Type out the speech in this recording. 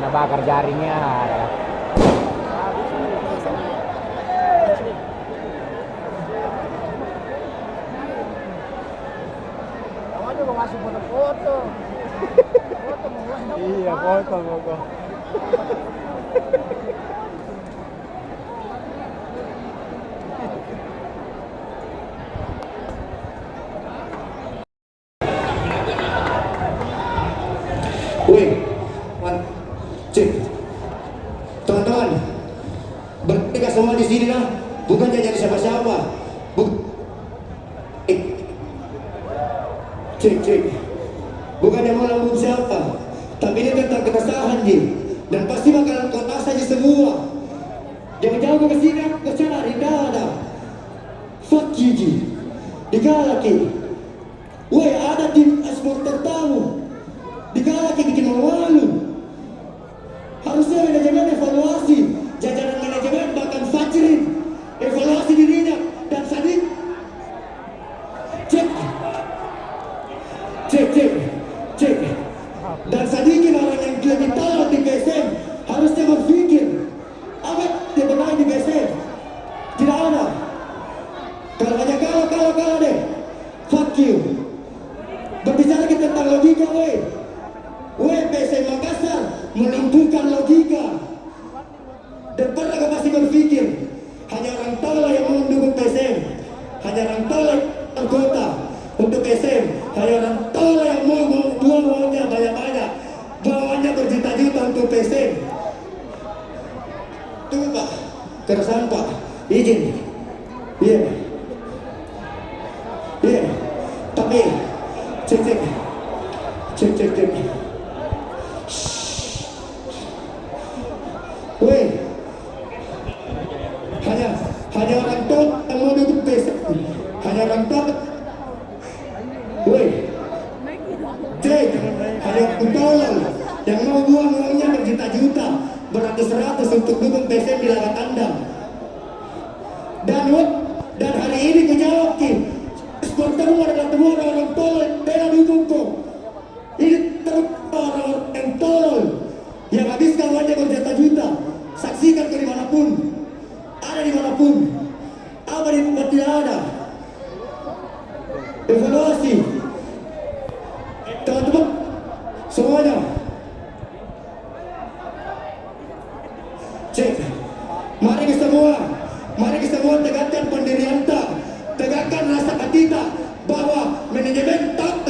nabakar jaringnya. Awalnya mau masuk foto-foto. Iya, foto. Woi, cek, teman-teman, bertiga semua di sini lah, bukan jadi siapa-siapa. Cek, bukan yang mau lambung siapa, tapi ini tentang keresahan Ji, dan pasti bakalan kota saja semua. Jauh-jauh ke sini, ke sana, tidak ada. Fuck you Ji, digalaki. Woi, ada tim eksporter tamu. Digalaki bikin malu. Harusnya manajemen evaluasi, jajaran manajemen bahkan Fajrin evaluasi dirinya dan Sadik. Cek. Dan Sadikin orang yang lebih tahu di BSM harusnya berpikir apa dia benar di BSM. Tidak ada. Kalau hanya kalau deh. Fuck you. Berbicara kita tentang logika, woi. BSM Makassar melumpuhkan logika. Dan pernah kau pasti berpikir hanya orang tolol yang mau mendukung BSM, hanya orang tolol anggota untuk BSM, hanya orang tolol yang mau buang uangnya banyak-banyak, bawanya berjuta-juta untuk BSM. Tunggu Pak, keresahan Pak, izin. Iya. Tapi cek. Woi, hanya orang tua yang mau duduk besok, hanya orang tua. Woi, cek, hanya tolong yang mau buang uangnya berjuta-juta, beratus-ratus untuk dukung BSM di laga tandang. Dan hari ini ku jawab Ki, supportermu adalah semua orang tolol, bela dukungku. Ini orang-orang yang tolol yang habiskan uangnya berjuta-juta. Saksikan ke dimanapun, ada dimanapun, apa di tempat tidak ada. Evaluasi, teman-teman semuanya. Cek, mari kita semua tegakkan pendirian kita, tegakkan rasa kita bahwa manajemen tak